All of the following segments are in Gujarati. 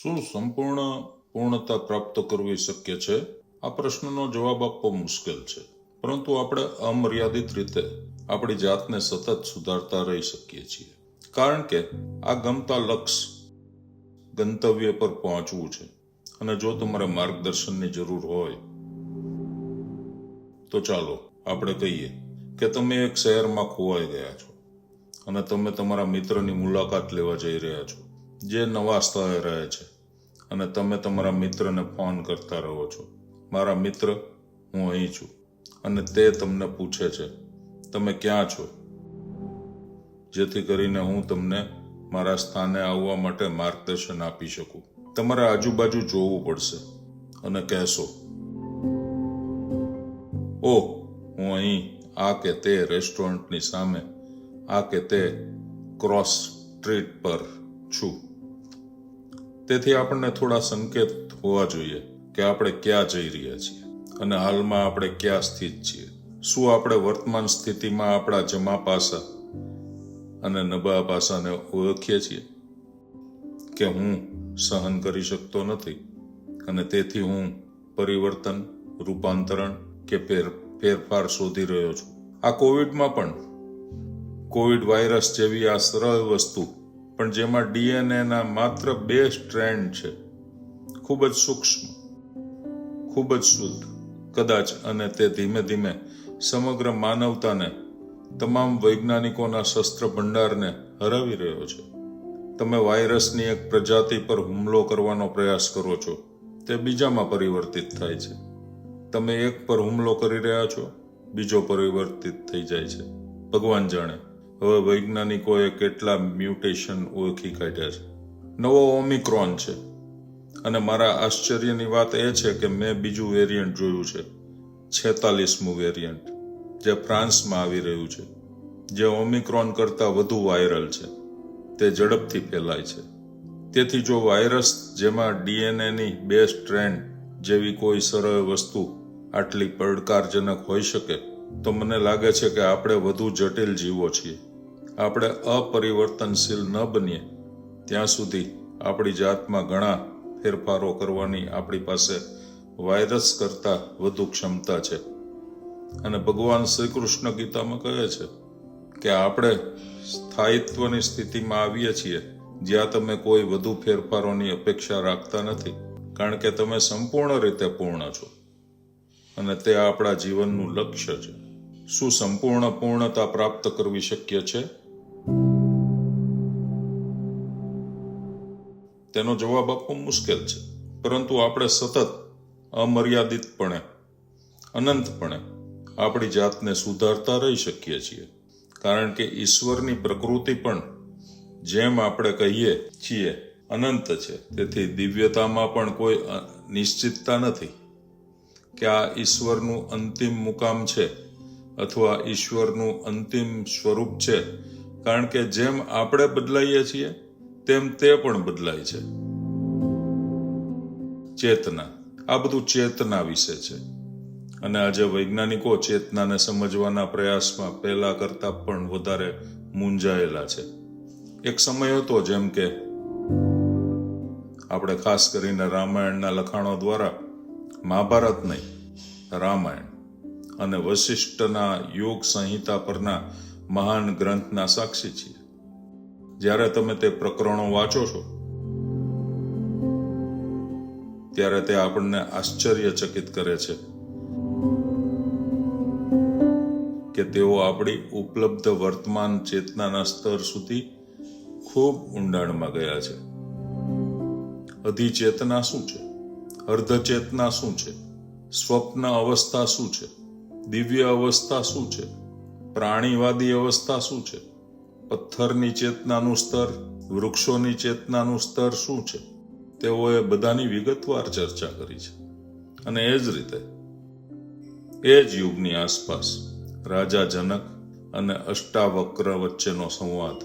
શું સંપૂર્ણ પૂર્ણતા પ્રાપ્ત કરવી શક્ય છે? આ પ્રશ્નનો જવાબ આપવો મુશ્કેલ છે, પરંતુ આપણે અમર્યાદિત રીતે આપણી જાતને સતત સુધારતા રહી શકીએ છીએ. કારણ કે આ ગમતા લક્ષ્ય ગંતવ્ય પર પહોંચવું છે. અને જો તમારે માર્ગદર્શનની જરૂર હોય તો ચાલો આપણે કહીએ કે તમે એક શહેરમાં ખોવાઈ ગયા છો અને તમે તમારા મિત્રની મુલાકાત લેવા જઈ રહ્યા છો, જે નવા સ્થળે રહે છે. અને તમે તમારા મિત્રને ફોન કરતા રહો છો, મારા મિત્ર, હું અહીં છું. અને તે તમને પૂછે છે, તમે ક્યાં છો? જેથી કરીને હું તમને મારા સ્થાને આવવા માટે માર્ગદર્શન આપી શકું. તમારે આજુબાજુ જોવું પડશે અને કહેશો, ઓહ, હું અહીં આ કે તે રેસ્ટોરન્ટની સામે આ કે તે ક્રોસ સ્ટ્રીટ પર છું. તેથી આપણને થોડા સંકેત હોવા જોઈએ કે આપણે ક્યાં જઈ રહ્યા છીએ અને હાલમાં આપણે ક્યાં સ્થિત છીએ. શું આપણે વર્તમાન સ્થિતિમાં આપણા જમા પાસા અને નબળા પાસાને ઓળખીએ છીએ કે હું સહન કરી શકતો નથી અને તેથી હું પરિવર્તન, રૂપાંતરણ કે ફેરફાર શોધી રહ્યો છું. આ કોવિડમાં પણ કોવિડ વાયરસ જેવી આ સરળ વસ્તુ પણ જેમાં ડીએનએના માત્ર 2 સ્ટ્રેન્ડ છે, ખૂબ જ સૂક્ષ્મ, ખૂબ જ શુદ્ધ કદાચ, અને તે ધીમે ધીમે સમગ્ર માનવતાને, તમામ વૈજ્ઞાનિકોના શસ્ત્ર ભંડારને હરાવી રહ્યો છે. તમે વાયરસની એક પ્રજાતિ પર હુમલો કરવાનો પ્રયાસ કરો છો, તે બીજામાં પરિવર્તિત થાય છે. તમે એક પર હુમલો કરી રહ્યા છો, બીજો પરિવર્તિત થઈ જાય છે. ભગવાન જાણે હવે વૈજ્ઞાનિકોએ કેટલા મ્યુટેશન ઓળખી કાઢ્યા છે. નવો ઓમિક્રોન છે અને મારા આશ્ચર્યની વાત એ છે કે મેં બીજું વેરિયન્ટ જોયું છે, 46મું વેરિયન્ટ, જે ફ્રાન્સમાં આવી રહ્યું છે, જે ઓમિક્રોન કરતાં વધુ વાયરલ છે. તે ઝડપથી ફેલાય છે. તેથી જો વાયરસ જેમાં ડીએનએની 2 સ્ટ્રેન્ડ જેવી કોઈ સરળ વસ્તુ આટલી પડકારજનક હોઈ શકે, તો મને લાગે છે કે આપણે વધુ જટિલ જીવો છીએ. આપણે અપરિવર્તનશીલ ન બનીએ ત્યાં સુધી આપણી જાતમાં ઘણા ફેરફારો કરવાની આપણી પાસે વાયરસ કરતાં વધુ ક્ષમતા છે. અને ભગવાન શ્રી કૃષ્ણ ગીતામાં કહે છે કે આપણે સ્થાયિત્વની સ્થિતિમાં આવીએ છીએ જ્યાં તમે કોઈ વધુ ફેરફારોની અપેક્ષા રાખતા નથી, કારણ કે તમે સંપૂર્ણ રીતે પૂર્ણ છો અને તે આપણા જીવનનું લક્ષ્ય છે. શું સંપૂર્ણ પૂર્ણતા પ્રાપ્ત કરવી શક્ય છે? તેનો જવાબ આપવો મુશ્કેલ છે, પરંતુ આપણે સતત, અમર્યાદિતપણે, અનંતપણે આપણી જાતને સુધારતા રહી શકીએ છીએ. કારણ કે ઈશ્વરની પ્રકૃતિ પણ, જેમ આપણે કહીએ છીએ, અનંત છે. તેથી દિવ્યતામાં પણ કોઈ નિશ્ચિતતા નથી કે આ ઈશ્વરનું અંતિમ મુકામ છે અથવા ઈશ્વરનું અંતિમ સ્વરૂપ છે. કારણ કે જેમ આપણે બદલાઈએ છીએ તેમ તે પણ બદલાય છે. ચેતના, આ બધું ચેતના વિશે છે. અને આજે વૈજ્ઞાનિકો ચેતનાને સમજવાના પ્રયાસમાં પહેલા કરતાં પણ વધારે મૂંઝાયેલા છે. એક સમય હતો જેમ કે આપણે ખાસ કરીને રામાયણના લખાણો દ્વારા, મહાભારત નહીં, રામાયણ અને વશિષ્ઠના યોગ સંહિતા પરના મહાન ગ્રંથના સાક્ષી છીએ. જ્યારે તમે તે પ્રકરણો વાંચો છો ત્યારે તે આપણને આશ્ચર્યચકિત કરે છે કે તેઓ આપણી ઉપલબ્ધ વર્તમાન ચેતનાના સ્તર સુધી ખૂબ ઊંડાણમાં ગયા છે. અધિચેતના શું છે? અર્ધચેતના શું છે? સ્વપ્ન અવસ્થા શું છે? દિવ્ય અવસ્થા શું છે? પ્રાણીવાદી અવસ્થા શું છે? પથ્થરની ચેતનાનું સ્તર, વૃક્ષોની ચેતનાનું સ્તર શું છે? તેઓએ બધાની વિગતવાર ચર્ચા કરી છે. અને એ જ રીતે એ જ યુગની આસપાસ રાજા જનક અને અષ્ટાવક્ર વચ્ચેનો સંવાદ,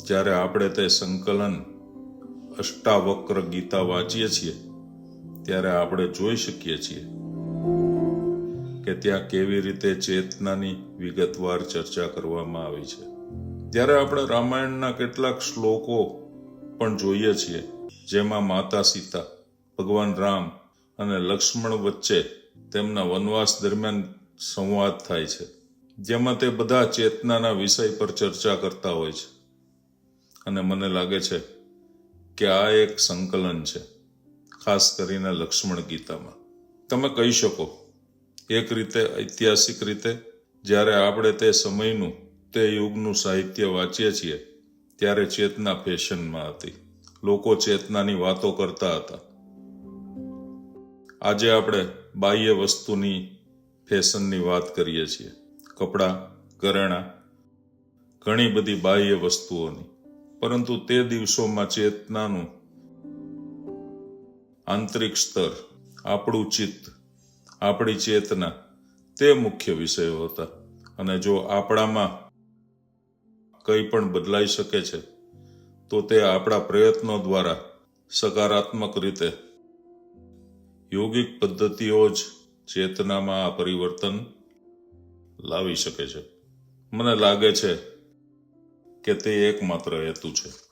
જ્યારે આપણે તે સંકલન અષ્ટાવક્ર ગીતા વાંચીએ છીએ ત્યારે આપણે જોઈ શકીએ છીએ કે ત્યાં કેવી રીતે ચેતનાની વિગતવાર ચર્ચા કરવામાં આવી છે. જ્યારે આપણે રામાયણના કેટલાક શ્લોકો પણ જોઈએ છીએ જેમાં માતા સીતા, ભગવાન રામ અને લક્ષ્મણ વચ્ચે તેમના વનવાસ દરમિયાન સંવાદ થાય છે, જેમાં તે બધા ચેતનાના વિષય પર ચર્ચા કરતા હોય છે. અને મને લાગે છે કે આ એક સંકલન છે, ખાસ કરીને લક્ષ્મણ ગીતામાં. તમે કહી શકો એક રીતે ઐતિહાસિક રીતે જ્યારે આપણે તે સમયનું તે યુગનું સાહિત્ય વાંચીએ છીએ ત્યારે ચેતના ફેશનમાં હતી. લોકો ચેતનાની વાતો કરતા હતા. આજે આપણે બાહ્ય વસ્તુની ફેશનની વાત કરીએ છીએ. કપડાં, ઘરેણાં, ઘણી બધી બાહ્ય વસ્તુઓની. પરંતુ તે દિવસોમાં ચેતનાનું આંતરિક સ્તર, આપણું ચિત્ત, આપણી ચેતના તે મુખ્ય વિષયો હતા. અને જો આપણામાં કંઈ પણ બદલાઈ શકે છે તો તે આપણા પ્રયત્નો દ્વારા સકારાત્મક રીતે. યોગિક પદ્ધતિઓ જ ચેતનામાં આ પરિવર્તન લાવી શકે છે. મને લાગે છે કે તે એકમાત્ર હેતુ છે.